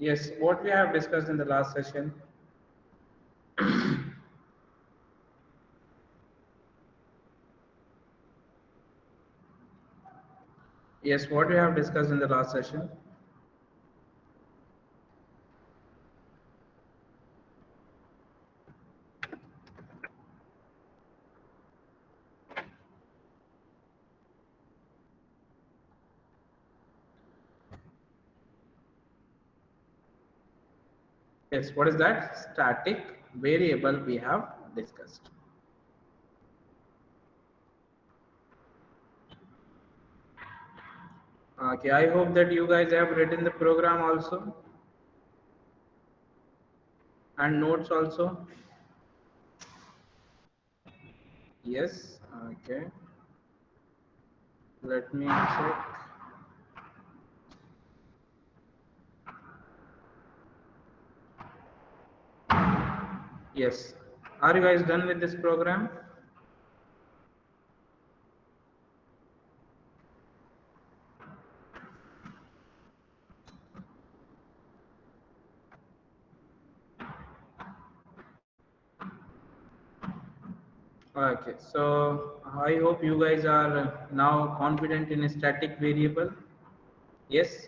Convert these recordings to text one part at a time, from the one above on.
Yes, what we have discussed in the last session. Yes, what we have discussed in the last session. Yes, what is that? Static variable we have discussed. Okay, I hope that you guys have written the program also and notes also. Yes, okay. Let me check. Yes. Are you guys done with this program? Okay, so I hope you guys are now confident in a static variable. Yes.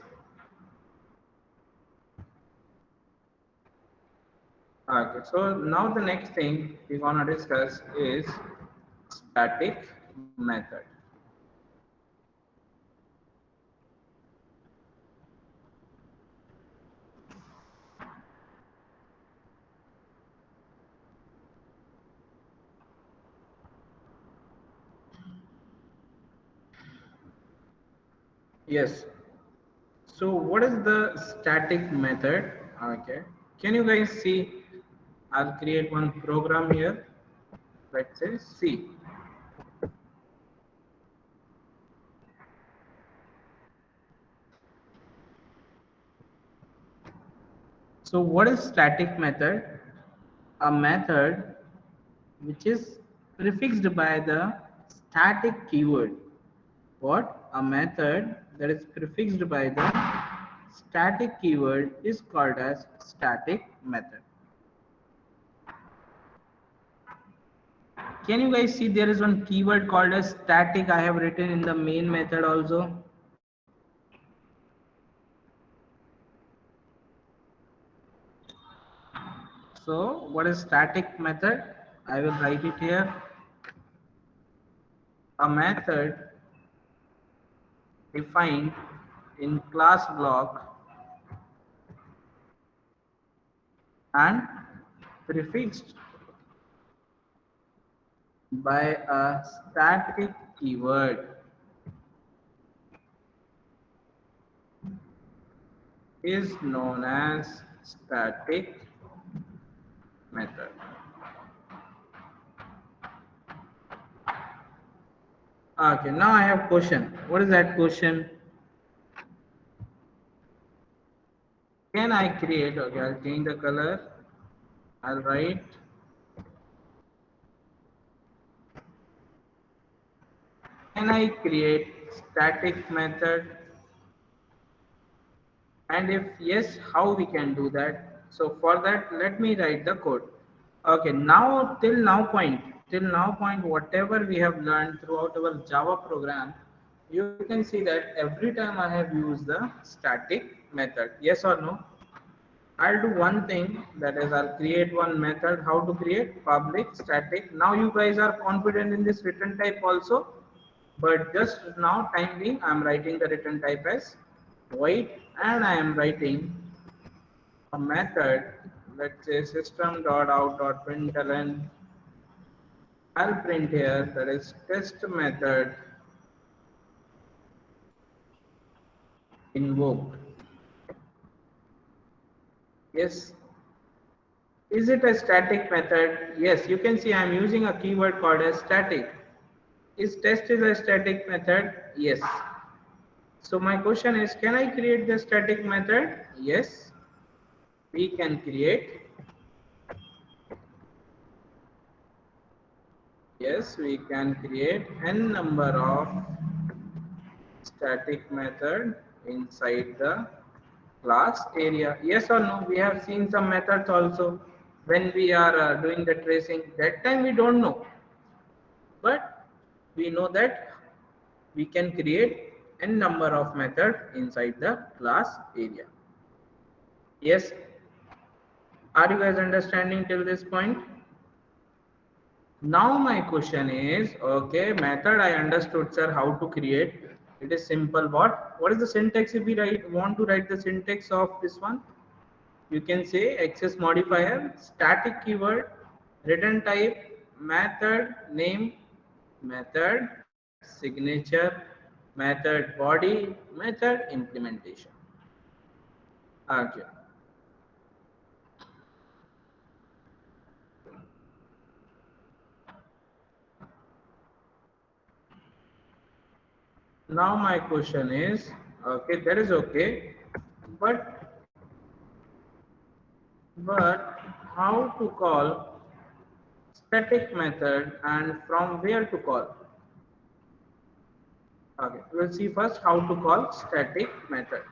Okay, so now the next thing we're gonna discuss is static method. Yes. So what is the static method? Okay. Can you guys see? I'll create one program here. Let's say C. So what is static method? A method which is prefixed by the static keyword. What? A method that is prefixed by the static keyword is called as static method. Can you guys see there is one keyword called as static I have written in the main method also? So what is static method? I will write it here. A method defined in class block and prefixed by a static keyword is known as static method. Okay, now I have question. What is that question? Can I create? Okay, I'll change the color. I'll write. Can I create static method? And if yes, how we can do that? So for that, let me write the code. Okay, now till now point, whatever we have learned throughout our Java program, you can see that every time I have used the static method. Yes or no? I'll do one thing, that is I'll create one method. How to create? Public static. Now you guys are confident in this return type also, but just now time being I'm writing the return type as void, and I am writing a method, let's say system.out.println. I'll print here, that is test method invoked. Yes. Is it a static method? Yes, you can see I'm using a keyword called as static. Is test is a static method? Yes. So my question is, can I create the static method? Yes, we can create. Yes, we can create n number of static method inside the class area. Yes or no? We have seen some methods also when we are doing the tracing. That time we don't know, but we know that we can create n number of methods inside the class area. Yes, are you guys understanding till this point? Now my question is, okay, method I understood, sir, how to create. It is simple. What is the syntax? If we want to write the syntax of this one, you can say access modifier, static keyword, return type, method name, method signature, method body, method implementation. Okay. Now my question is, okay, that is okay, but how to call static method and from where to call? Okay, we'll see first how to call static method.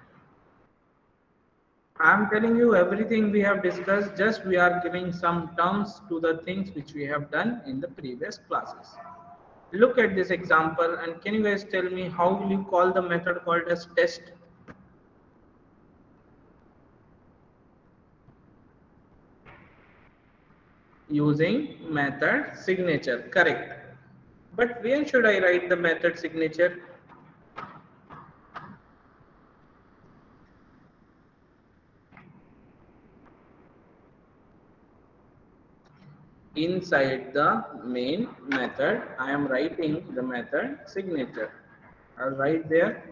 I'm telling you everything we have discussed, just we are giving some terms to the things which we have done in the previous classes. Look at this example and can you guys tell me how will you call the method called as test? Using method signature, correct. But where should I write the method signature? Inside the main method, I am writing the method signature. I'll write there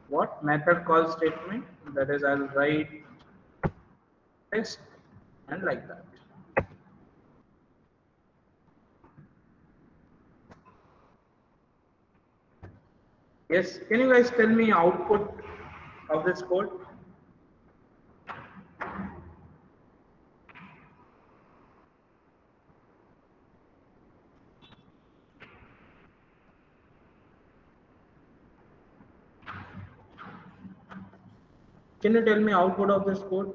what method call statement, that is I'll write test and like that. Yes, can you guys tell me output of this code? Can you tell me output of this code?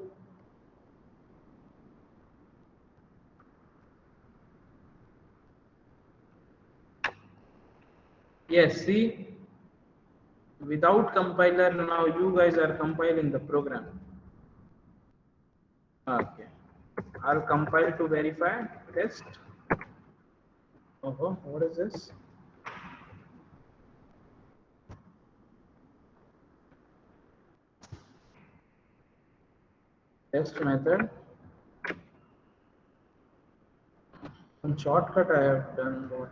Yes, see, without compiler now you guys are compiling the program. Okay, I'll compile to verify test. Oh, what is this? Test method. Some shortcut I have done. What?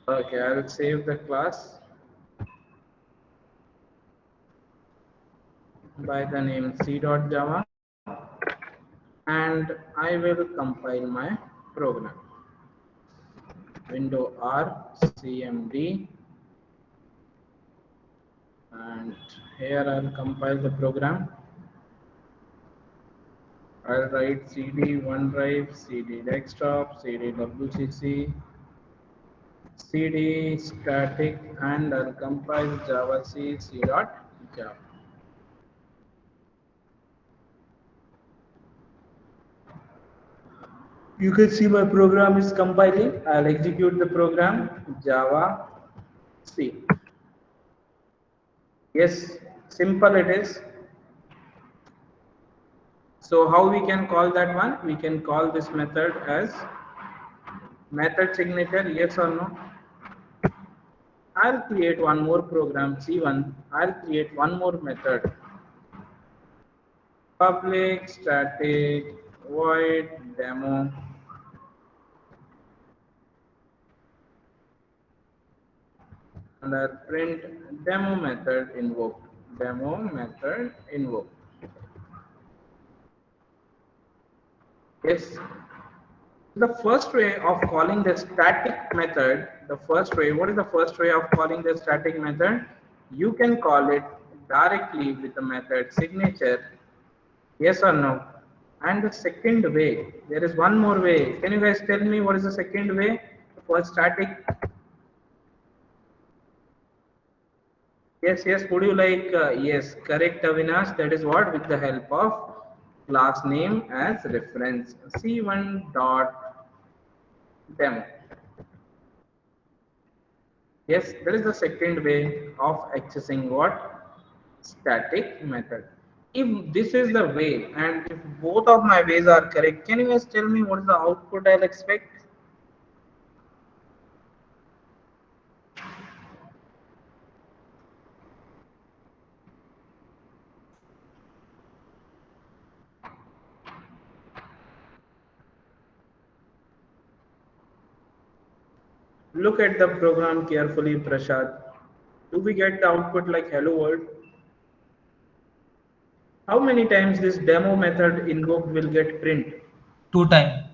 Okay, I'll save the class by the name c.java and I will compile my program. Window R CMD and here I'll compile the program. I'll write cd OneDrive, cd desktop, cd WCC, cd static and I'll compile javac c.java. You can see my program is compiling. I'll execute the program Java C. Yes, simple it is. So how we can call that one? We can call this method as method signature, yes or no? I'll create one more program C1. I'll create one more method. Public static void demo. And I'll print demo method invoked. Demo method invoked. Yes. The first way of calling the static method, what is the first way of calling the static method? You can call it directly with the method signature. Yes or no? And the second way, there is one more way. Can you guys tell me what is the second way for static? Yes, yes. Would you like? Yes, correct, Avinash. That is what with the help of class name as reference. C1 dot demo. Yes, that is the second way of accessing what? Static method. If this is the way and if both of my ways are correct, can you guys tell me what is the output I'll expect? Look at the program carefully, Prashad. Do we get the output like hello world? How many times this demo method invoked will get print? Two time.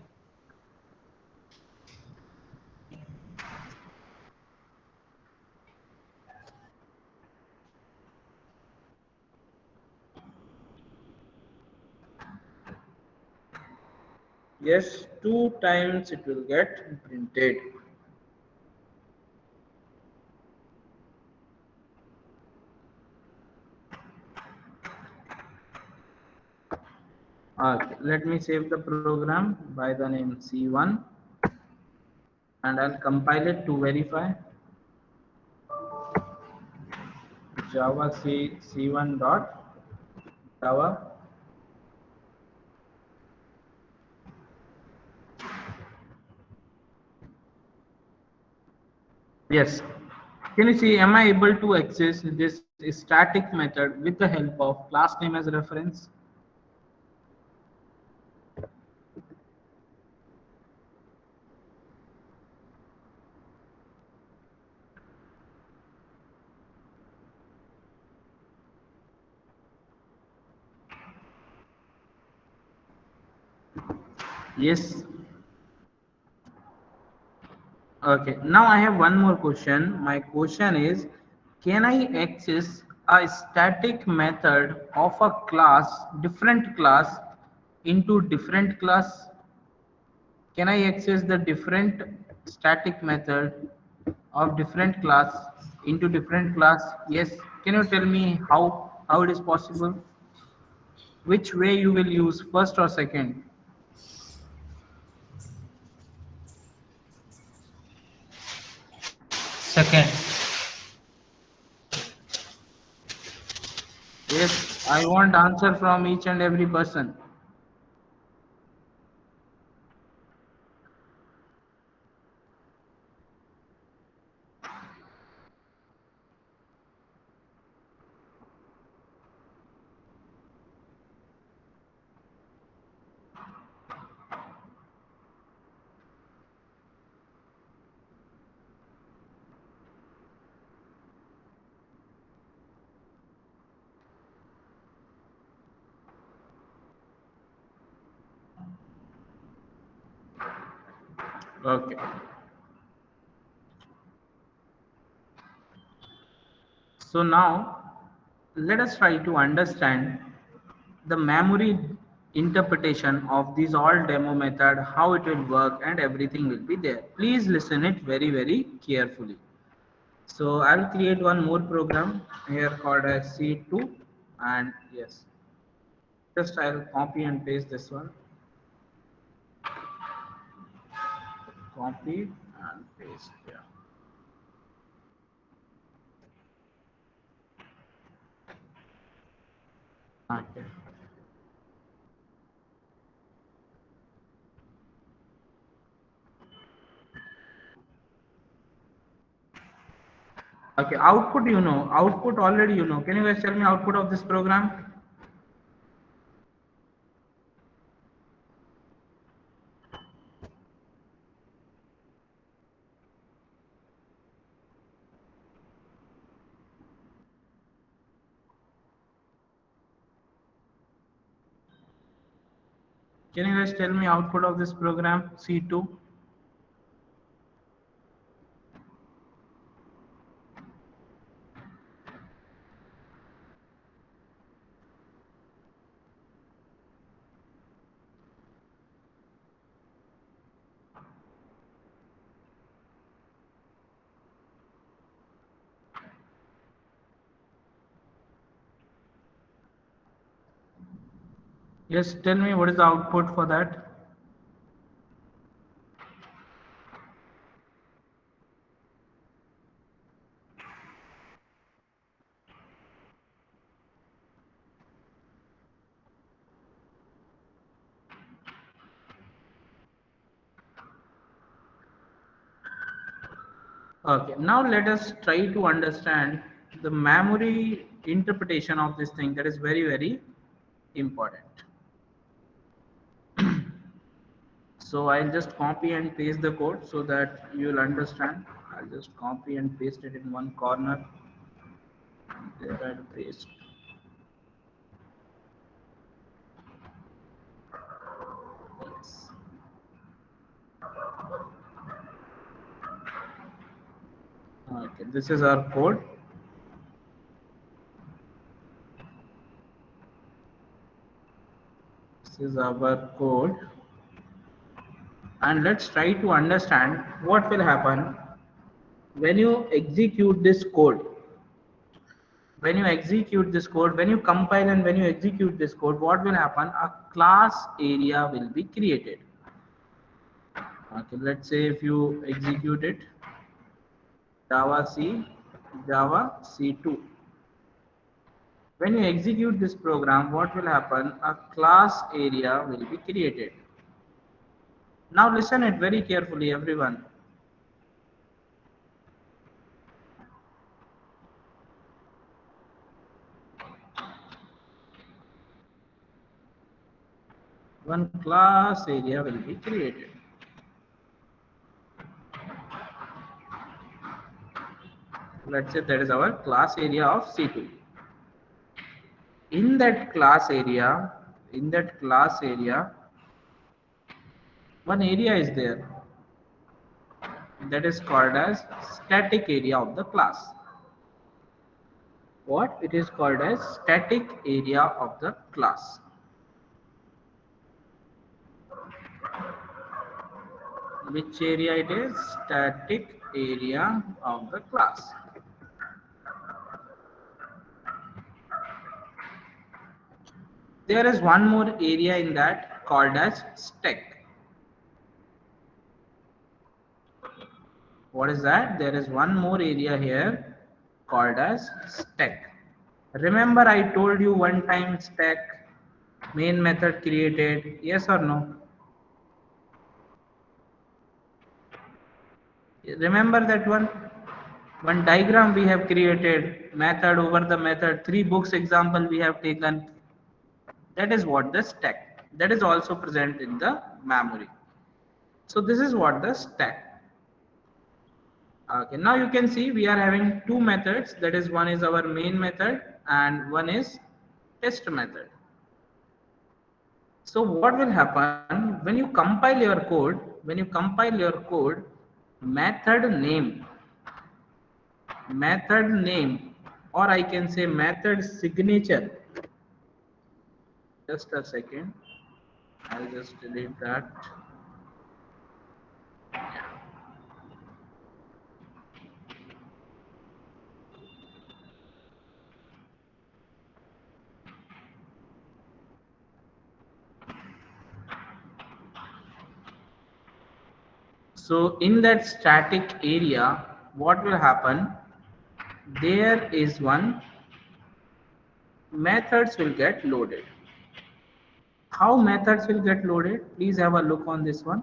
Yes, two times it will get printed. Okay, let me save the program by the name C1 and I'll compile it to verify. Java C1 dot Java. Yes. Can you see, am I able to access this static method with the help of class name as reference? Yes. Okay. Now I have one more question. My question is, can I access a static method of a class, different class, into different class? Can I access the different static method of different class into different class? Yes. Can you tell me how it is possible? Which way you will use, first or second? Second. Yes, I want answer from each and every person. Okay. So now let us try to understand the memory interpretation of this all demo method, how it will work and everything will be there. Please listen it very, very carefully. So I'll create one more program here called as C2 and yes, just I'll copy and paste this one. Copy and paste. Yeah. Okay. Okay, output you know, output already you know. Can you guys tell me output of this program? Can you guys tell me output of this program C2? Yes, tell me what is the output for that? Okay, now let us try to understand the memory interpretation of this thing, that is very, very important. So I'll just copy and paste the code so that you'll understand. I'll just copy and paste it in one corner. There I'll paste. Yes. Okay, this is our code. This is our code. And let's try to understand what will happen when you execute this code. When you execute this code, when you compile and when you execute this code, what will happen? A class area will be created. Okay, let's say if you execute it, Java C, Java C2. When you execute this program, what will happen? A class area will be created. Now listen it very carefully, everyone. One class area will be created. Let's say that is our class area of C2. In that class area, one area is there that is called as static area of the class. What it is called as static area of the class. Which area it is? Static area of the class. There is one more area in that called as stack. What is that? There is one more area here called as stack. Remember I told you one time stack main method created, yes or no? Remember that one diagram we have created, method over the method, 3 books example we have taken. That is what the stack, that is also present in the memory. So this is what the stack. Okay, now you can see we are having 2 methods, that is one is our main method and one is test method. So what will happen when you compile your code? When you compile your code, method name, or I can say method signature. Just a second, I'll just delete that. So in that static area, what will happen? There is one methods will get loaded. How methods will get loaded? Please have a look on this one.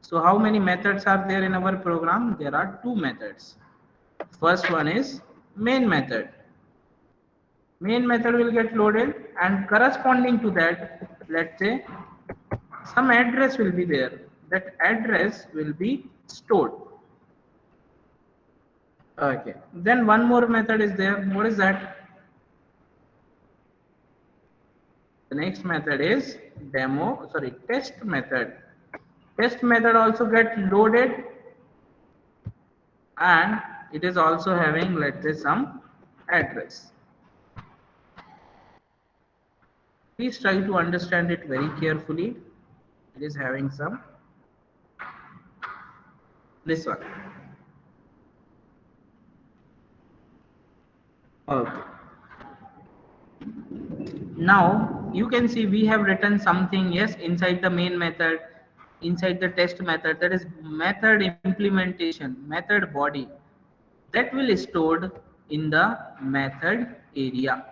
So how many methods are there in our program? There are 2 methods. First one is main method. Main method will get loaded and corresponding to that, let's say some address will be there. That address will be stored. Okay. Then one more method is there. What is that? The next method is test method. Test method also get loaded and it is also having, let's say, some address. Please try to understand it very carefully. It is having some, this one. Okay. Now you can see we have written something, yes, inside the main method, inside the test method, that is method implementation, method body, that will stored in the method area.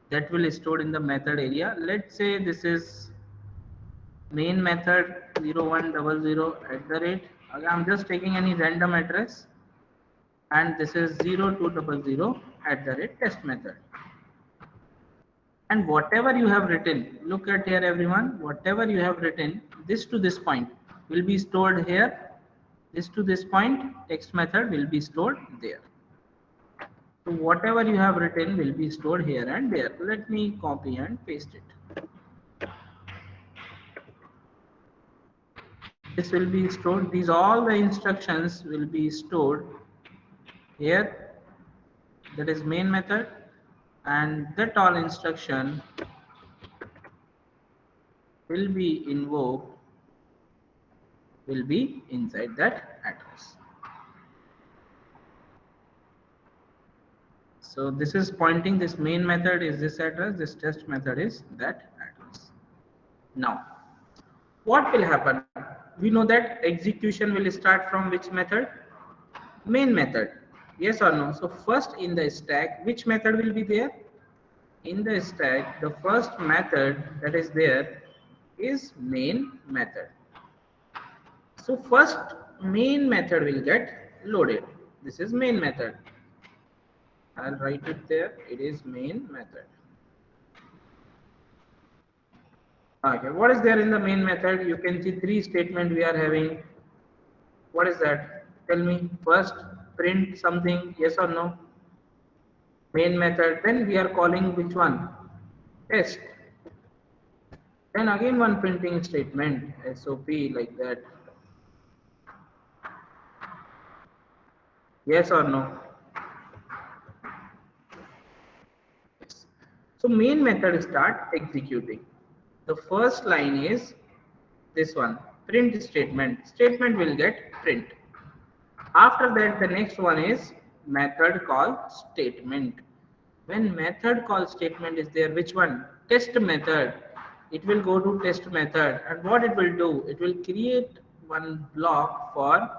That will stored in the method area. Let's say this is main method 0100 at the rate. Okay, I'm just taking any random address, and this is 0200 at the rate test method. And whatever you have written, look at here everyone, whatever you have written, this to this point will be stored here, this to this point, text method will be stored there. So whatever you have written will be stored here and there. Let me copy and paste it. This will be stored, these all the instructions will be stored here, that is main method, and that all instruction will be invoked, will be inside that address. So this is pointing, this main method is this address, this test method is that address. Now what will happen? We know that execution will start from which method? Main method. Yes or no? So first in the stack, which method will be there? In the stack, the first method that is there is main method. So first main method will get loaded. This is main method. I'll write it there. It is main method. Okay, what is there in the main method? You can see three statements we are having. What is that? Tell me. First, print something, yes or no? Main method. Then we are calling which one? Test. Then again one printing statement, SOP, like that. Yes or no? Yes. So main method start executing. The first line is this one, print statement. Statement will get print. After that, the next one is method call statement. When method call statement is there, which one? Test method. It will go to test method, and what it will do? It will create one block for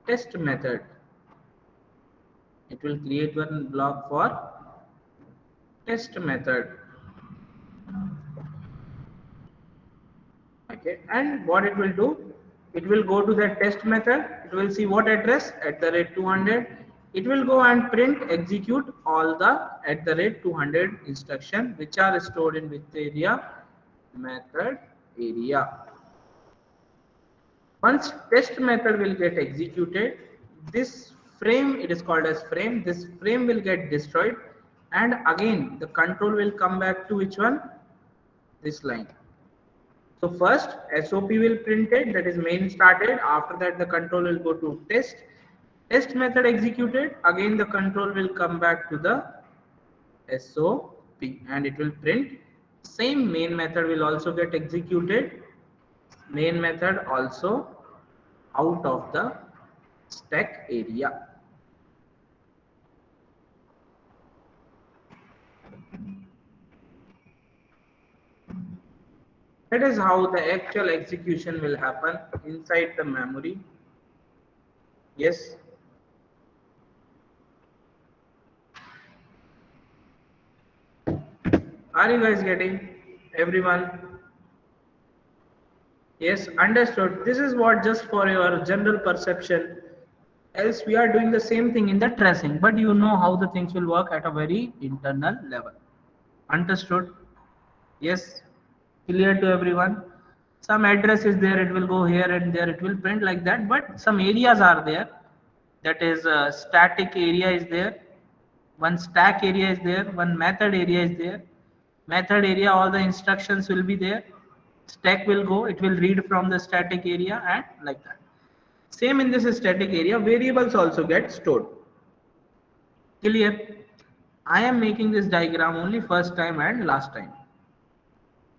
test method. It will create one block for test method. Okay, and what it will do? It will go to the test method. It will see what address at the rate 200. It will go and print, execute all the at the rate 200 instruction which are stored in which area? Method area. Once test method will get executed, this frame, it is called as frame, this frame will get destroyed, and again the control will come back to which one? This line. So first SOP will print it, that is main started. After that the control will go to test. Test method executed. Again the control will come back to the SOP and it will print. Same main method will also get executed. Main method also out of the stack area. That is how the actual execution will happen inside the memory. Yes. Are you guys getting? Everyone? Yes, understood. This is what just for your general perception. Else we are doing the same thing in the tracing, but you know how the things will work at a very internal level. Understood? Yes. Clear to everyone? Some address is there, it will go here and there, it will print like that, but some areas are there. That is static area is there, one stack area is there, one method area is there. Method area, all the instructions will be there. Stack will go, it will read from the static area and like that. Same in this static area, variables also get stored. Clear? I am making this diagram only first time and last time.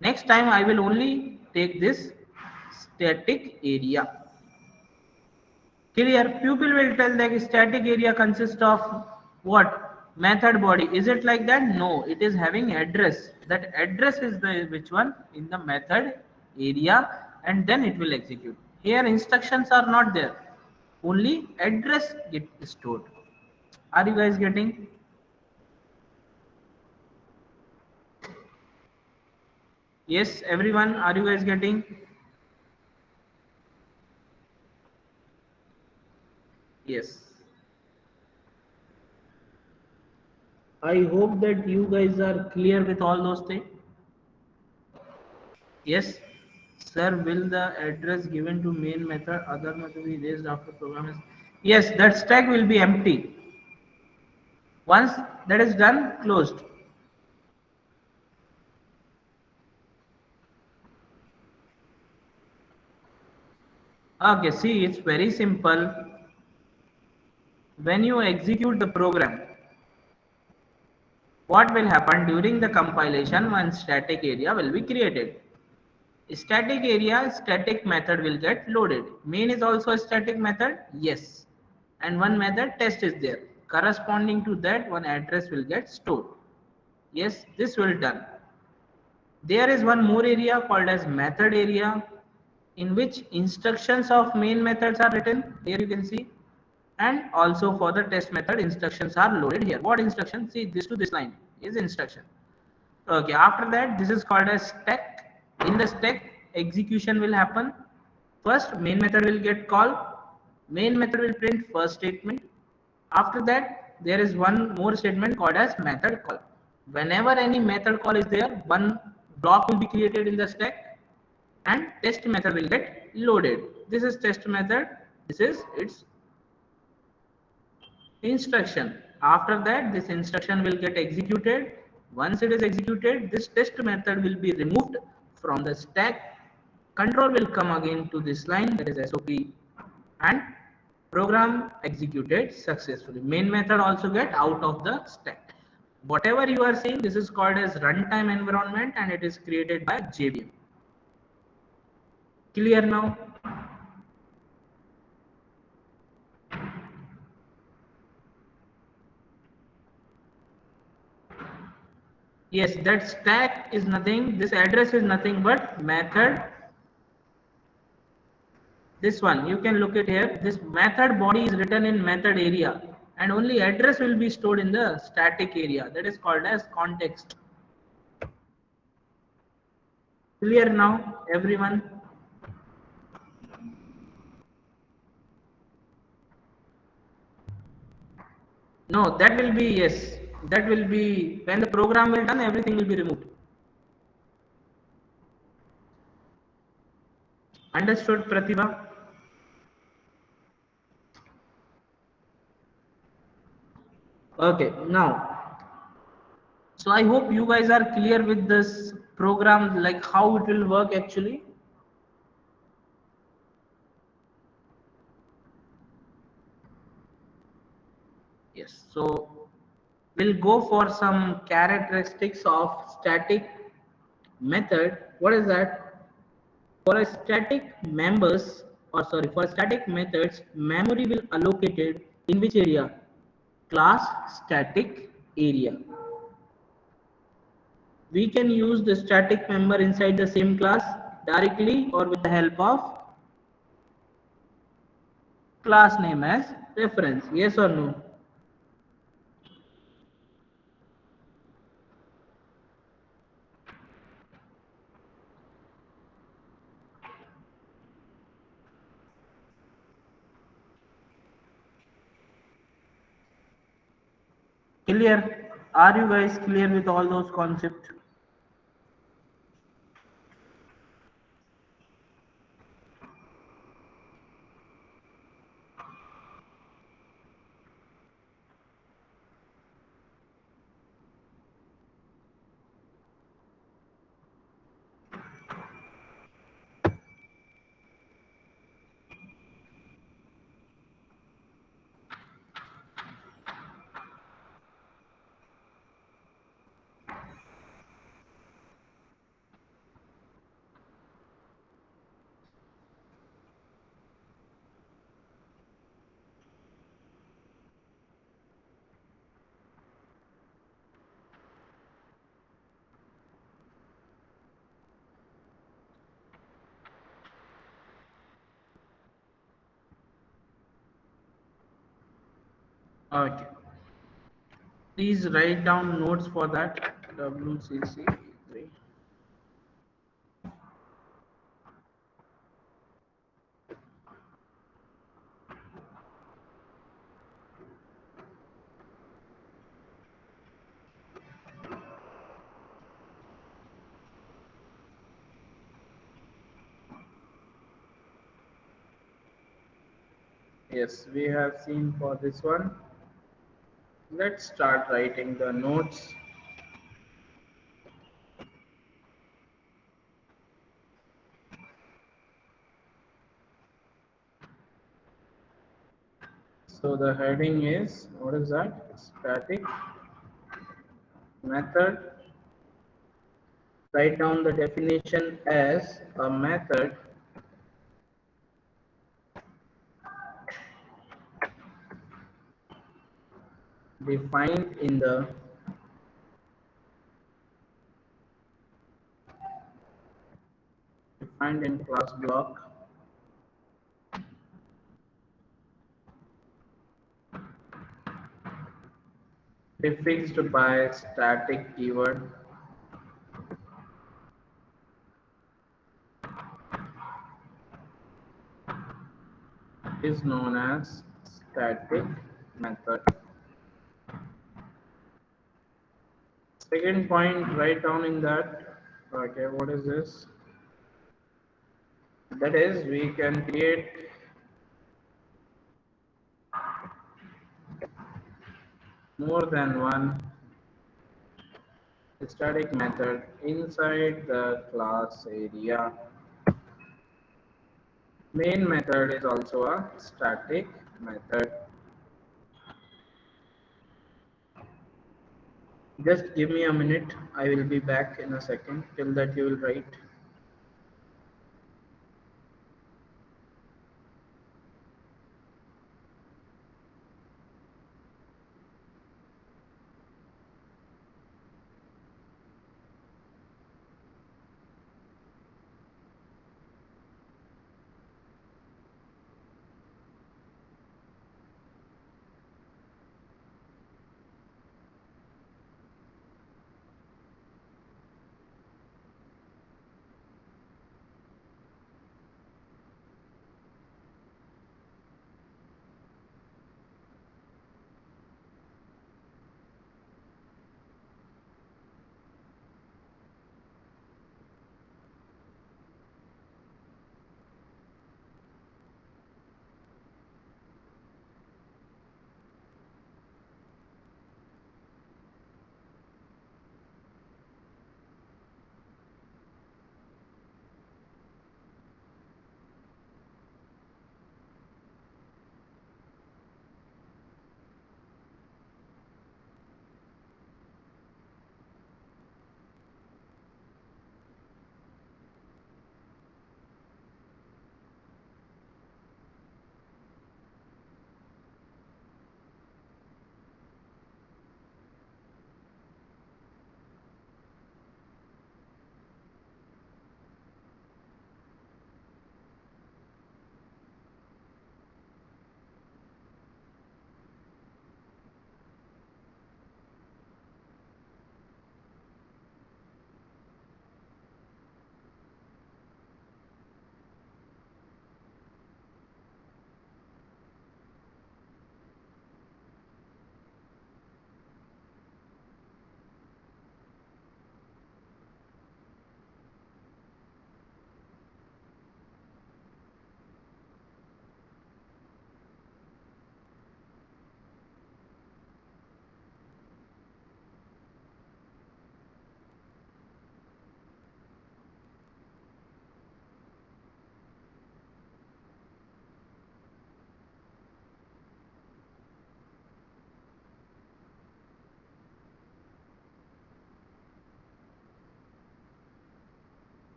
Next time I will only take this static area. Clear? Pupil will tell that static area consists of what? Method body, is it like that? No, it is having address. That address is the which one in the method area, and then it will execute. Here instructions are not there, only address get stored. Are you guys getting? Yes, everyone, are you guys getting? Yes. I hope that you guys are clear with all those things. Yes. Sir, will the address given to main method, other method be raised after program is? Yes, that stack will be empty. Once that is done, closed. Okay, see, it's very simple. When you execute the program, what will happen during the compilation? One static area will be created. Static area, static method will get loaded. Main is also a static method, yes. And one method test is there. Corresponding to that, one address will get stored. Yes, this will done. There is one more area called as method area, in which instructions of main methods are written. Here you can see, and also for the test method instructions are loaded here. What instruction? See, this to this line is instruction. Okay, after that this is called as stack. In the stack, execution will happen. First main method will get called. Main method will print first statement. After that there is one more statement called as method call. Whenever any method call is there, one block will be created in the stack and test method will get loaded. This is test method. This is its instruction. After that, this instruction will get executed. Once it is executed, this test method will be removed from the stack. Control will come again to this line, that is SOP, and program executed successfully. Main method also get out of the stack. Whatever you are seeing, this is called as runtime environment, and it is created by JVM. Clear now? Yes, that stack is nothing, this address is nothing but method. This one, you can look at here, this method body is written in method area, and only address will be stored in the static area, that is called as context. Clear now, everyone? No, that will be, yes, that will be, when the program will done, everything will be removed. Understood, Pratibha? Okay, now, so I hope you guys are clear with this program, like how it will work actually. Yes, so we'll go for some characteristics of static method. What is that? For a static members, or sorry, for static methods, memory will allocated in which area? Class static area. We can use the static member inside the same class directly or with the help of class name as reference. Yes or no? Clear? Are you guys clear with all those concepts? Okay. Please write down notes for that. WCC3. Yes, we have seen for this one. Let's start writing the notes. So the heading is, what is that? Static method. Write down the definition as a method defined in the class block prefixed by static keyword is known as static method. Second point, write down in that. Okay, what is this? That is, we can create more than one static method inside the class area. Main method is also a static method. Just give me a minute. I will be back in a second. Till that you will write.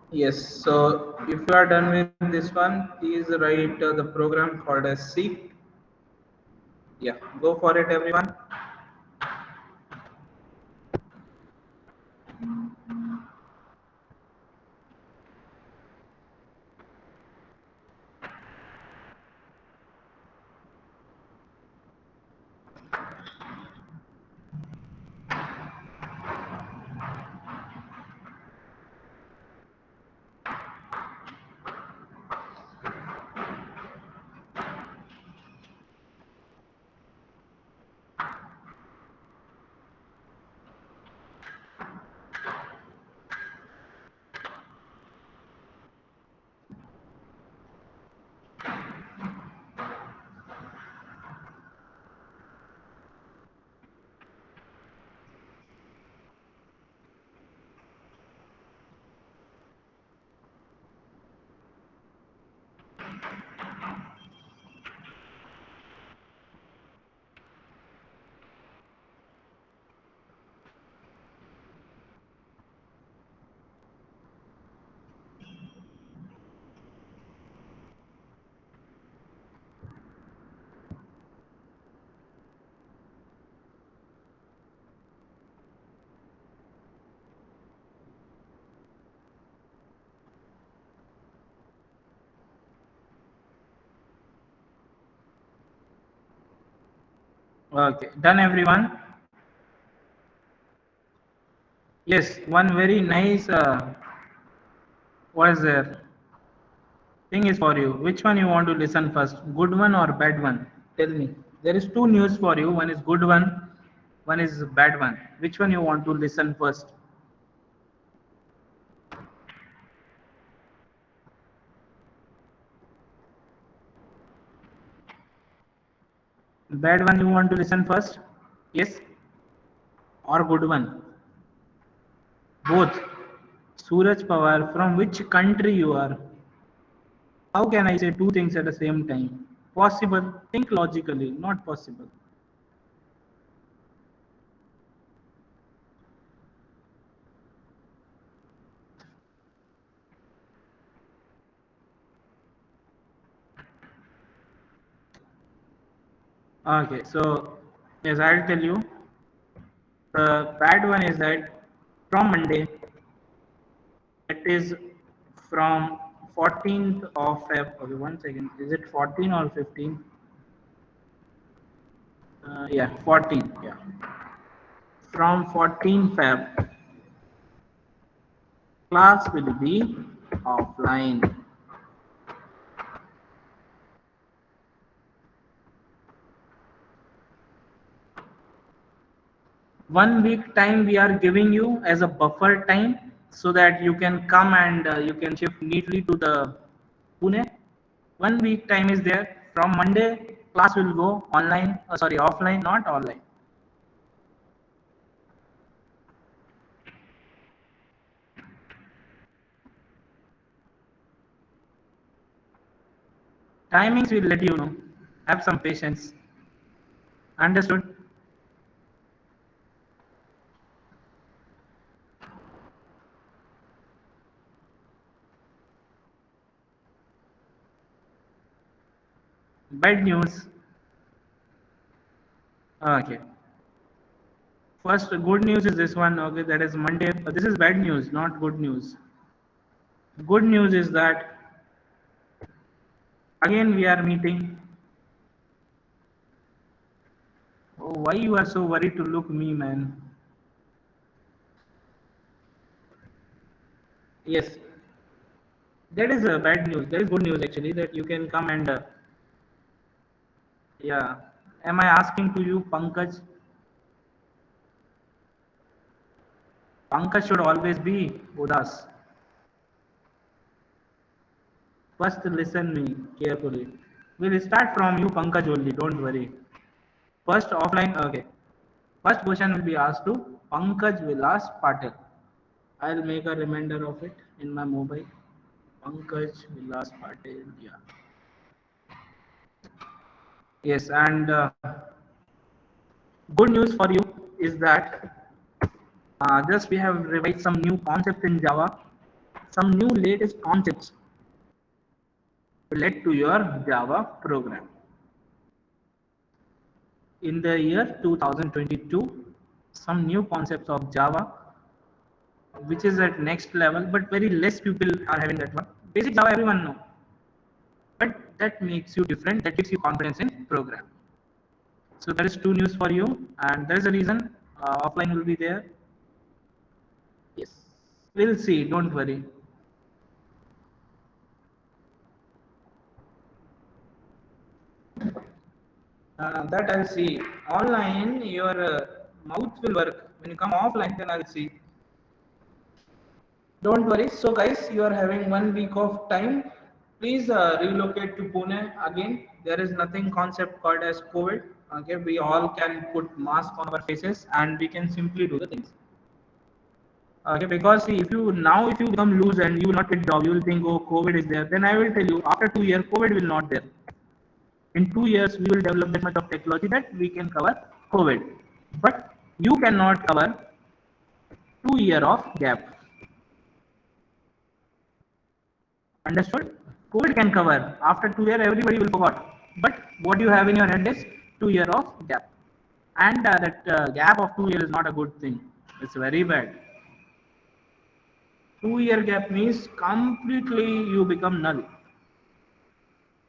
Yes, so if you are done with this one, please write the program called as seek. Yeah, go for it, everyone. Okay, done, everyone. Yes, one very nice. What is there? Thing is for you. Which one you want to listen first? Good one or bad one? Tell me. There is two news for you. One is good one is bad one. Which one you want to listen first? Bad one you want to listen first? Yes, or good one? Both. Suraj Pawar, from which country you are? How can I say two things at the same time? Possible. Think logically. Not possible. Okay, so yes, I'll tell you. The bad one is that from Monday, it is from 14th of Feb. Okay, one second. Is it 14 or 15? Yeah, 14. Yeah. From 14 Feb, class will be offline. 1 week time we are giving you as a buffer time so that you can come and you can shift neatly to the Pune. 1 week time is there. From Monday, class will go online. Sorry, offline, not online. Timings will let you know. Have some patience. Understood? Bad news. Okay. First, good news is this one. Okay, that is Monday. But this is bad news, not good news. Good news is that again we are meeting. Oh, why you are so worried to look me, man? Yes, that is a bad news. That is good news actually that you can come and yeah. Am I asking to you, Pankaj? Pankaj should always be Udas. First, listen me carefully. We'll start from you, Pankaj only. Don't worry. First offline. Okay. First question will be asked to Pankaj Vilas Patel. I'll make a reminder of it in my mobile. Pankaj Vilas Patel. Yeah. Yes, and good news for you is that just we have revised some new concept in Java. some new latest concepts relate to your Java program. In the year 2022, some new concepts of Java, which is at next level, but very less people are having that one. Basic Java everyone know, but that makes you different. That gives you confidence in program. So that is two news for you, and there is a reason offline will be there. Yes, we'll see. Don't worry. That I'll see. Online, your mouth will work. When you come offline, then I'll see. Don't worry. So, guys, you are having 1 week of time. Please relocate to Pune again. There is nothing concept called as COVID. Okay, we all can put mask on our faces and we can simply do the things. Okay, because see, if you become loose and you will not get job, you will think, oh, COVID is there. Then I will tell you, after 2 years, COVID will not there. In 2 years, we will develop that much of technology that we can cover COVID. But you cannot cover 2 year of gap. Understood? COVID can cover. After 2 years, everybody will forget. But what you have in your head is 2 year of gap. And that gap of 2 years is not a good thing. It's very bad. 2 year gap means completely you become null.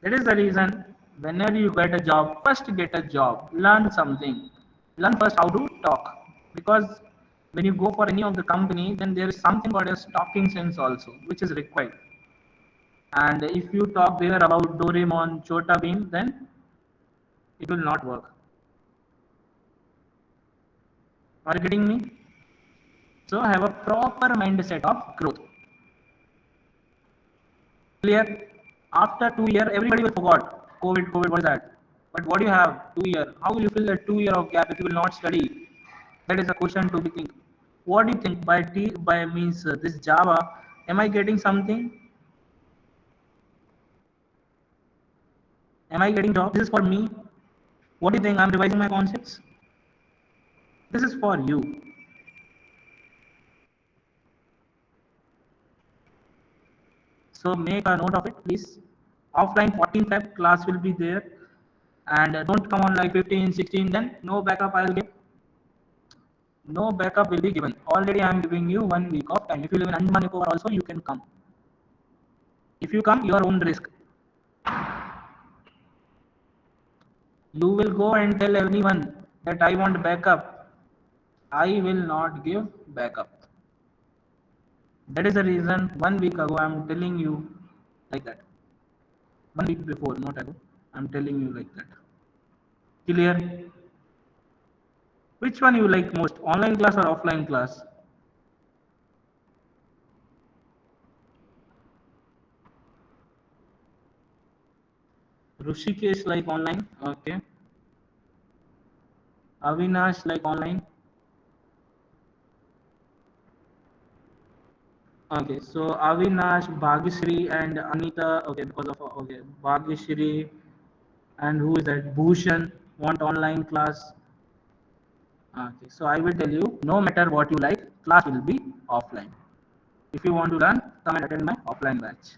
That is the reason whenever you get a job, first get a job, learn something. Learn first how to talk. Because when you go for any of the company, then there is something called as talking sense also, which is required. And if you talk there about Doraemon, Chota Bheem, then it will not work. Are you getting me? So have a proper mindset of growth. Clear? After 2 years, everybody will forget COVID, what is that? But what do you have? 2 years. How will you fill that 2 year of gap if you will not study? That is a question to be think. What do you think by means this Java? Am I getting something? Am I getting job? This is for me. What do you think? I'm revising my concepts. This is for you. So make a note of it, please. Offline 14 Feb class will be there, and don't come on like 15, 16. Then no backup I'll give. No backup will be given. Already I am giving you 1 week of time. If you live in Andaman Nicobar also, you can come. If you come, your own risk. You will go and tell everyone that I want backup. I will not give backup. That is the reason 1 week ago I am telling you like that. 1 week before, not ago. I am telling you like that. Clear? Which one you like most? Online class or offline class? Rushikesh like online. Okay. Avinash like online. Okay, so Avinash, Bhagishree, and Anita. Okay, because of okay, Bhagishree, and who is that? Bhushan want online class. Okay, so I will tell you, no matter what you like, class will be offline. If you want to learn, come and attend my offline batch.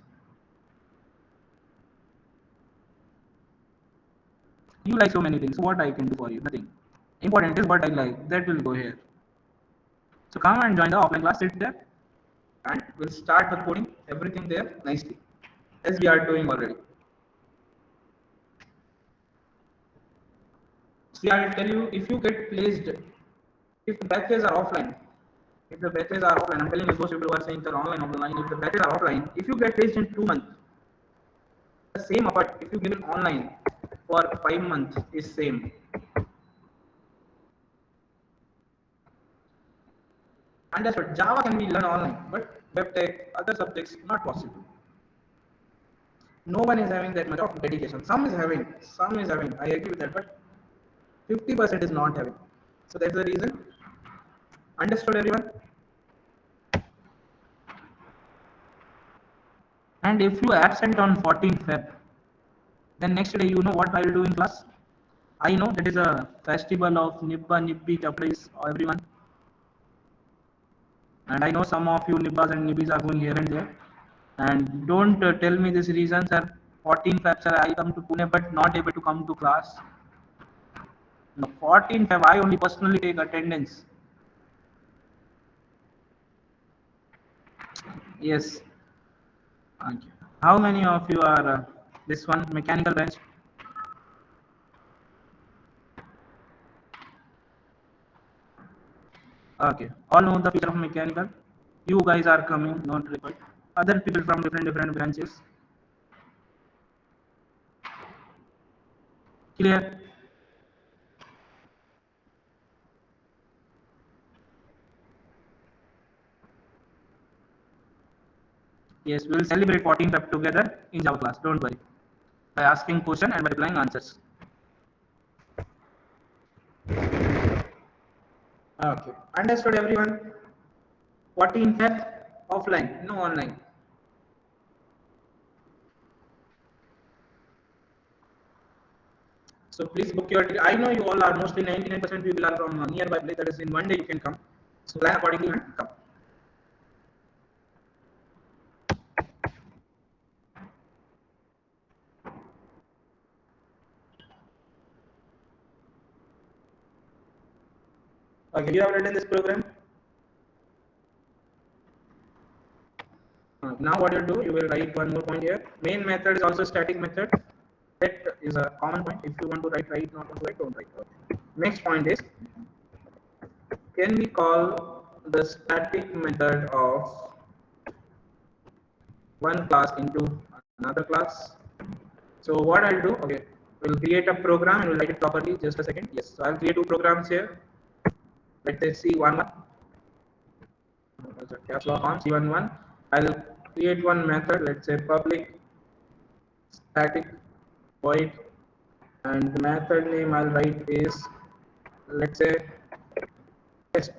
You like so many things. So what I can do for you? Nothing. Important is what I like. That will go here. So come and join the offline class. Sit there, and we'll start the coding. Everything there nicely, as we are doing already. See, I will tell you, if you get placed, if the batches are offline, if the batches are offline, I'm telling you, those people who are saying they're online, offline, if the batches are offline, if you get placed in 2 months, the same apart, if you give it online for 5 months is same. Understood. Java can be learned online, but web tech, other subjects, not possible. No one is having that much of dedication. Some is having. I agree with that, but 50% is not having. So that's the reason. Understood, everyone? And if you absent on 14th Feb, then next day you know what I will do in class. I know that is a festival of Nibba Nibbi Chaprais everyone. And I know some of you nibbas and nibbies are going here and there. And don't tell me this reason, sir. 14 Feb, sir, I come to Pune but not able to come to class. No, 14 Feb, I only personally take attendance. Yes. Okay. How many of you are this one mechanical bench? Okay. All know the feature of mechanical. You guys are coming, not report. Other people from different branches. Clear? Yes, we will celebrate 14th Feb together in Java class. Don't worry. By asking question and by replying answers. Okay. Understood everyone? 14th Feb offline, no online. So please book your ticket. I know you all are mostly 99% people are from nearby place. That is in one day you can come. So plan accordingly and come. Okay, you have written this program. Now what you'll do, you will write one more point here. Main method is also static method. That is a common point. If you want to write, write. Not want to write, don't write. Okay. Next point is, can we call the static method of one class into another class? So what I'll do, okay, we'll create a program and we'll write it properly. Just a second. Yes, so I'll create two programs here. Let's say C11. Caps lock on C11. I'll create one method. Let's say public static void, and the method name I'll write is, let's say, test.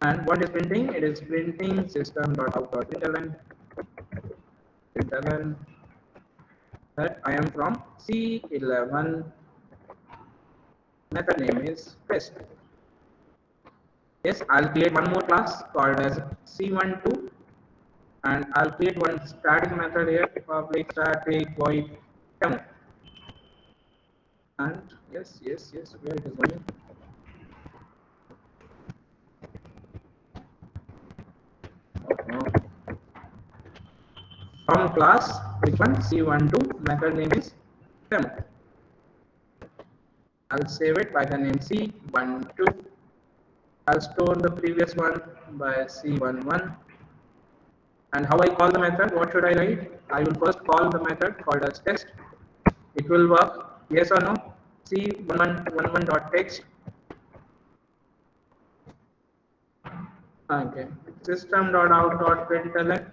And what is printing? It is printing system.out.println that I am from C11. Method name is test. Yes, I'll create one more class called as C12, and I'll create one static method here, public static void demo. And yes, where it is going? From class, which one? C12, method name is demo. I'll save it by the name C12. I'll store the previous one by C11. And how I call the method? What should I write? I will first call the method called as test. It will work, yes or no? C1111.text. Okay. System.out.println.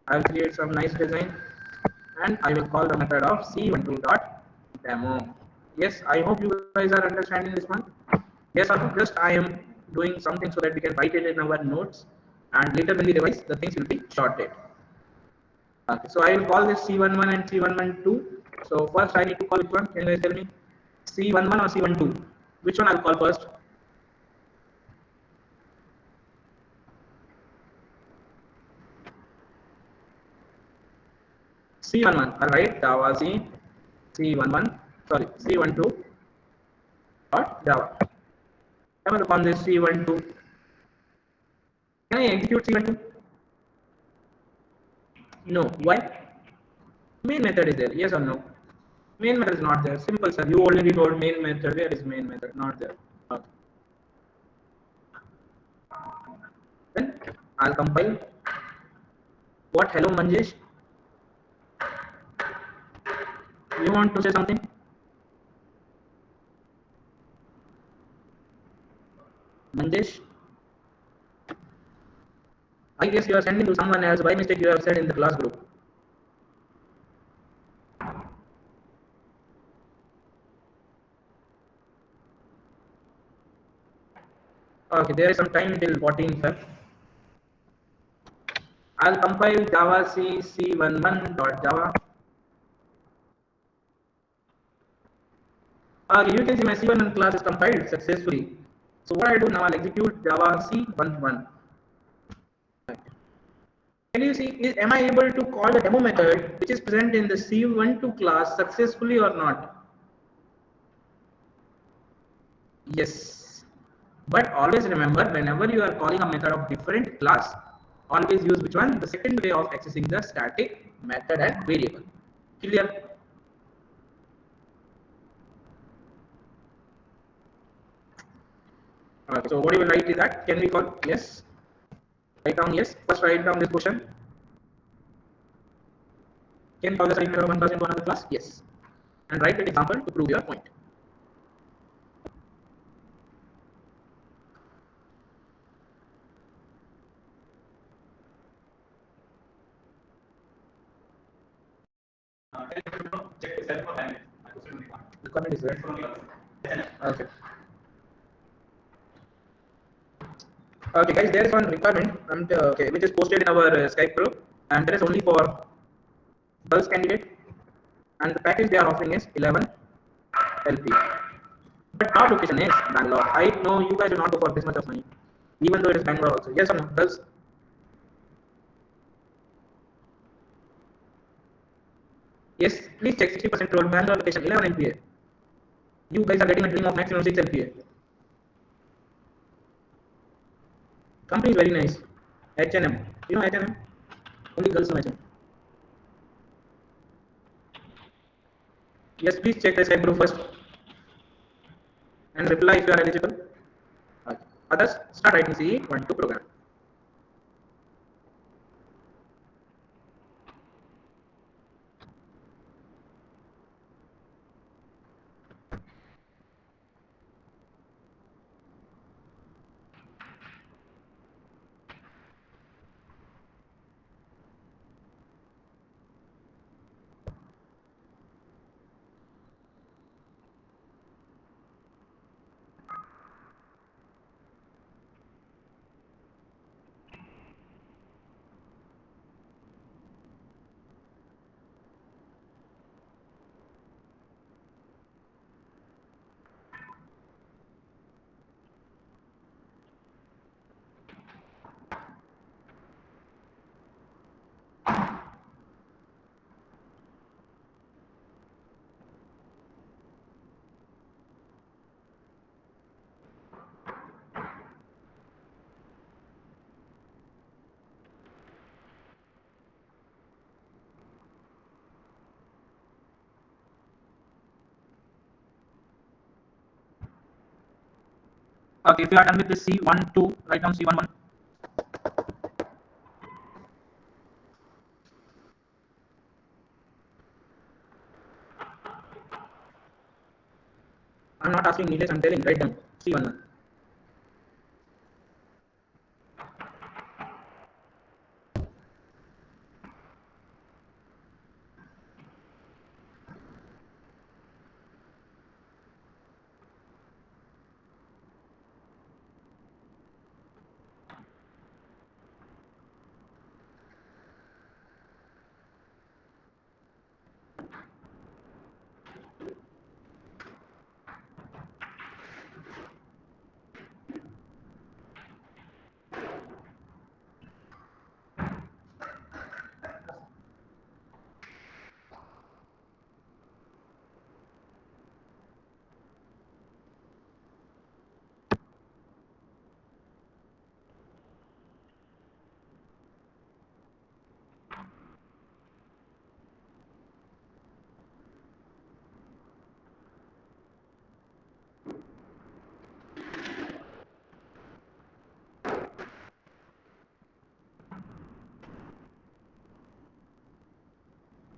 I'll create some nice design and I will call the method of C12.demo. Yes, I hope you guys are understanding this one. Yes or no? Just I am doing something so that we can write it in our notes, and later when we revise, the things will be shorted. Okay, so I will call this C11 and C112. So first I need to call which one? Can you guys tell me? C11 or C12? Which one I'll call first? C11. Alright, Java C11. Sorry, C12 dot Java. I will call this C12. Can I execute C12? No. Why? Main method is there. Yes or no? Main method is not there. Simple, sir. You already told main method. Where is main method? Not there. Okay. Then I'll compile. What? Hello, Manjesh. You want to say something? Manjesh? I guess you are sending to someone else. By mistake, you have said in the class group. Okay, there is some time till 14 Feb. I'll compile Java C C11.java. You can see my C11 class is compiled successfully. So what I do now, I'll execute Java C11. Can you see, am I able to call the demo method which is present in the C12 class successfully or not? Yes. But always remember, whenever you are calling a method of different class, always use which one? The second way of accessing the static method and variable. Clear? Okay, so what you will write is that, can we call? Yes. Write down yes. First write down this question. Can you call the side method of one class into another class? Yes. And write an example to prove your point. The comment is there. Okay. Okay, guys, there is one requirement okay, which is posted in our Skype group, and that is only for girls candidate, and the package they are offering is 11 LP. But our location is Bangalore. I know you guys will not go for this much of money, even though it is Bangalore also. Yes or no, girls? Yes, please check 60% roll Bangalore location 11 LPA. You guys are getting a dream of maximum 6 LPA. Company is very nice. H&M. You know H&M? Only girls know H&M. Yes, please check the Skype group first and reply if you are eligible. Okay. Others, start writing CE12 program. Okay, if you are done with the C12, write down C11. I'm not asking Nilesh, I'm telling, write down C11.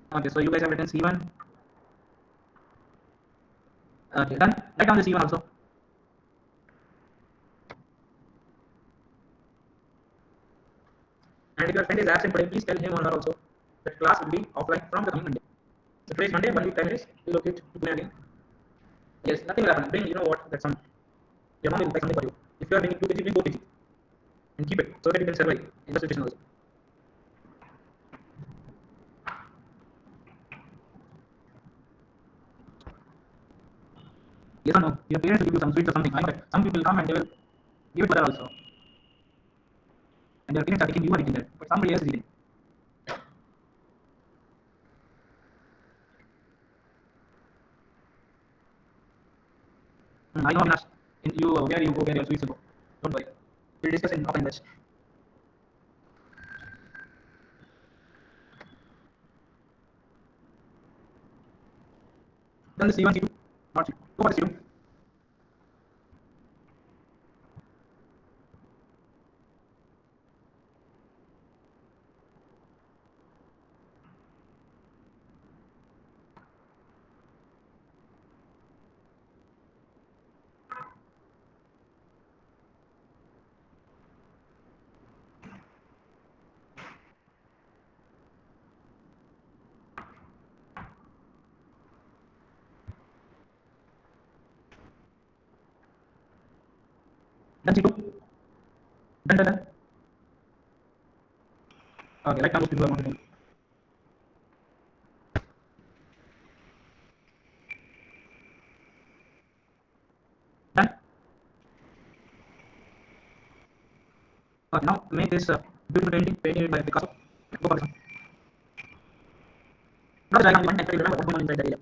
Okay, so you guys have written C1. Okay, done. Write down the C1 also. And if your friend is absent today, please tell him or her also that class will be offline from the coming Monday. So today is Monday, 1 week time is relocate to Pune again. Yes, nothing will happen. Bring, you know what, that's some. Your mom will buy something for you. If you are bringing 2 kg, bring 4 kg. And keep it so that you can survive in the situation also. Yes or no? Your parents will give you some sweets or something. I know that. Some people come and they will give it to her also. And their parents are thinking you are eating that, but somebody else is eating. I know Avinash, in you where you go, where your sweets will go. Don't worry. We'll discuss in offline batch. Then the C1, C2, not C2. Go for the C2. Then C2. Done. Okay, right now those people are not doing. Done. Okay, now make this beautiful painting by Picasso. Go for this one. Not the diagram, you want to remember what's going on inside the area.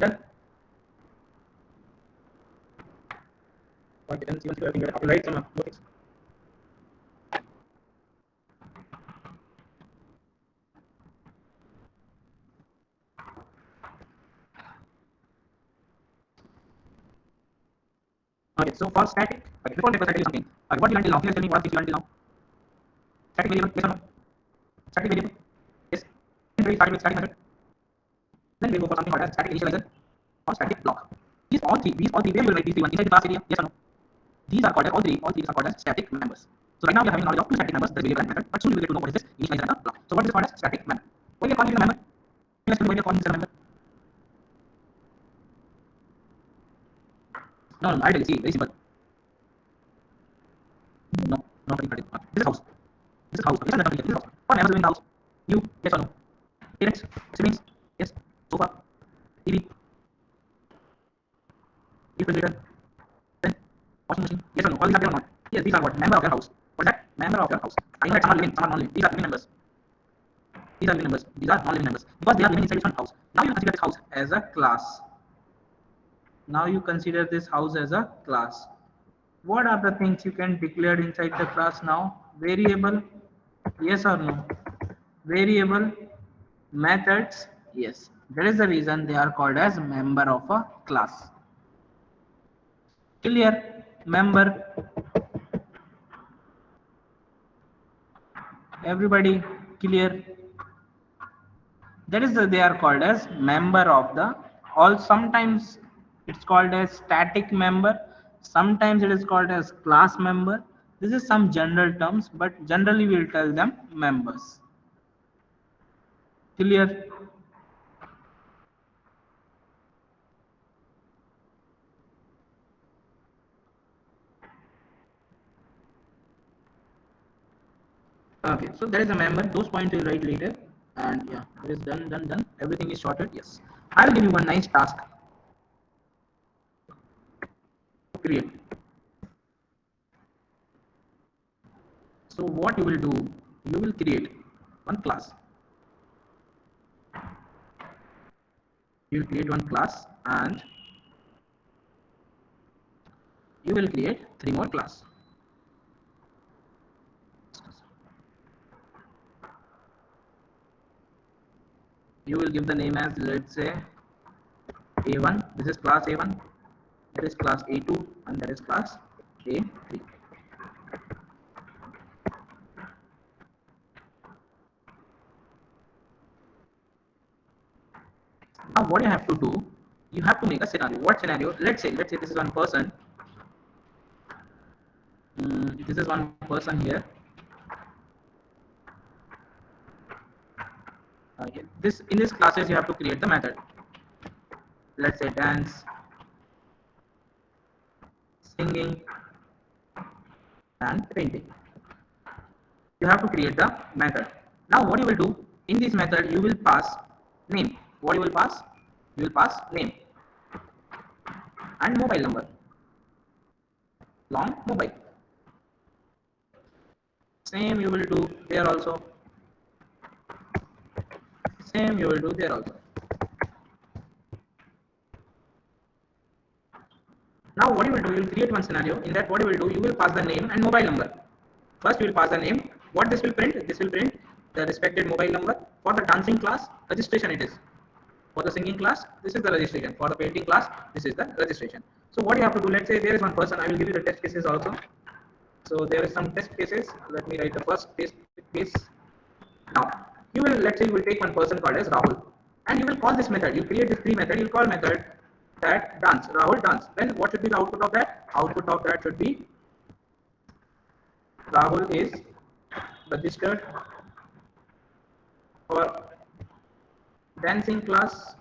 Done. Okay, then C1, C2, everything. I will write some more things. Okay, so for static, okay, before that, static is something. Okay, what you learned till now? Please tell me what things you learned till now. Static variable, yes or no? Static variable, yes. Then we started with static method. Then we go for something called as static initializer or static block. These all three, where you will write these three ones inside the class area, yes or no? These are called as all three are called as static members. So right now we are having knowledge of two static members, the variable and method, but soon we will get to know what is this initializer and the block. So what is called as static member? Why we are calling it a member? Can you explain why we are calling this a member? No, I tell you, see, very simple. No, not very particular. This is house. This is house. This is the This is house. What members live in the house? You, yes or no? Parents, siblings, yes. Sofa, TV, refrigerator, then washing machine, yes or no? All these are there or not? Yes, these are what? Member of your house. What's that? Member of your house. I know that some are living, some are non-living. These are living members. These are living members. These are non-living members because they are living inside this one house. Now you consider this house as a class. Now you consider this house as a class. What are the things you can declare inside the class now? Variable, yes or no? Variable, methods, yes. That is the reason they are called as member of a class. Clear? Member. Everybody clear? That is they are called as member of the all. Sometimes it's called as static member, sometimes it is called as class member. This is some general terms, but generally we will tell them members. Clear? Okay, so there is a member. Those points we'll write later. And yeah, it is done. Everything is sorted. Yes, I'll give you one nice task. Create. So what you will do, you will create one class. You will create one class and you will create three more class. You will give the name as, let's say, A1. This is class A1. That is class A2, and that is class A3. what you have to do, you have to make a scenario. What scenario? Let's say this is one person. This is one person here. This in these classes you have to create the method. Let's say dance, singing, and painting. You have to create the method. Now what you will do in this method, you will pass name. What you will pass? You will pass name and mobile number. Long mobile. Same you will do there also. Same you will do there also. Now what you will do, you will create one scenario. In that what you will do, you will pass the name and mobile number. First you will pass the name. What this will print? This will print the respected mobile number. For the dancing class, registration it is. For the singing class, this is the registration. For the painting class, this is the registration. So what you have to do, let's say there is one person. I will give you the test cases also. So there is some test cases. Let me write the first test case. Now you will, let's say you will take one person called as Rahul, and you will call this method. You create this three method. You will call method that dance, Rahul dance. Then what should be the output of that? Output of that should be Rahul is registered for dancing class.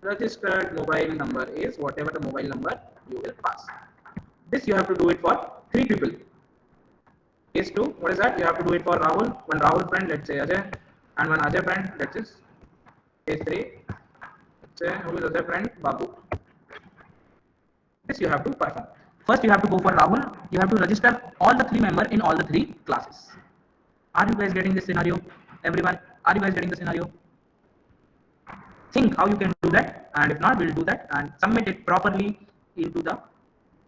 Registered mobile number is whatever the mobile number you will pass. This you have to do it for three people. Case 2, what is that? You have to do it for Rahul, one Rahul friend, let's say Ajay, and one Ajay friend, let's say case 3, let's say who is Ajay friend? Babu. This you have to perform. First you have to go for Rahul, you have to register all the three members in all the three classes. Are you guys getting this scenario? Everyone, are you guys getting the scenario? Think how you can do that, and if not, we'll do that and submit it properly into the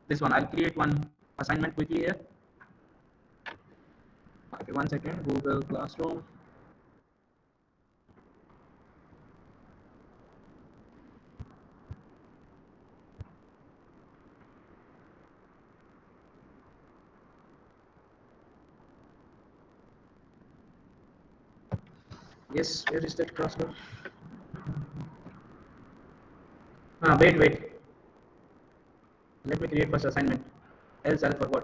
this one. I'll create one assignment quickly here. Okay, 1 second. Google Classroom. Yes, where is that Classroom? Wait. Let me create first assignment. Else I'll forget.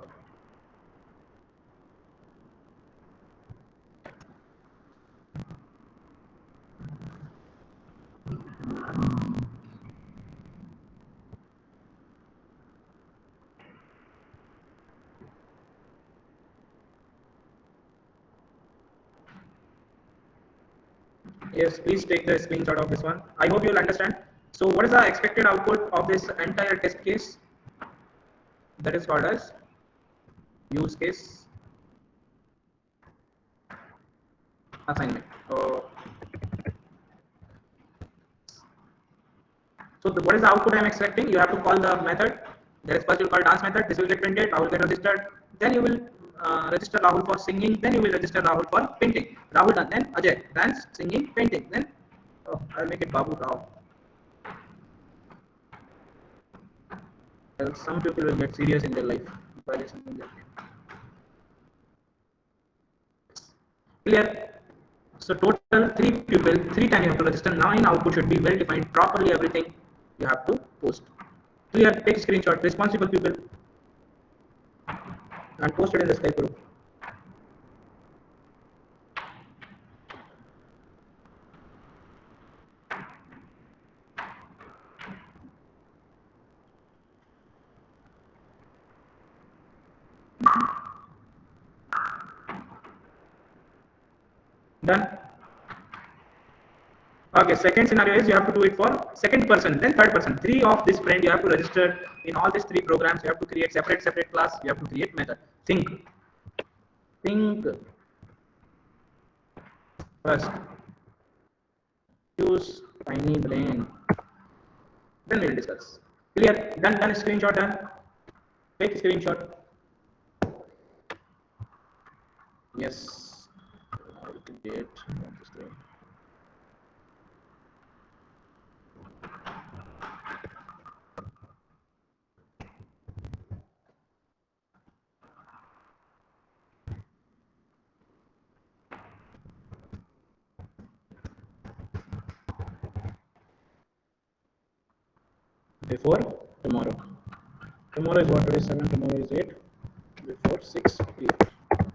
Yes, please take the screenshot of this one. I hope you'll understand. So what is the expected output of this entire test case? That is called as use case assignment. So what is the output I am expecting? You have to call the method. That is first you will call dance method. This will get printed. Rahul get registered. Then you will register Rahul for singing. Then you will register Rahul for painting. Rahul done. Then Ajay dance, singing, painting. Then I'll make it Babu Rao. Some people will get serious in their life by listening that. Clear? So total 3 people, 3 times you have to register. 9 output should be well defined properly. Everything you have to post. Clear? Take a screenshot. Responsible people and post it in the Skype group. Done. Okay, second scenario is you have to do it for second person, then third person. 3 of this friend you have to register in all these 3 programs. You have to create separate class. You have to create method. Think first. Use tiny brain. Then we'll discuss. Clear? Done. Screenshot done. Take a screenshot. Yes. I will create. before tomorrow. Tomorrow is what? Today is 7, tomorrow is 8, before 6 p.m.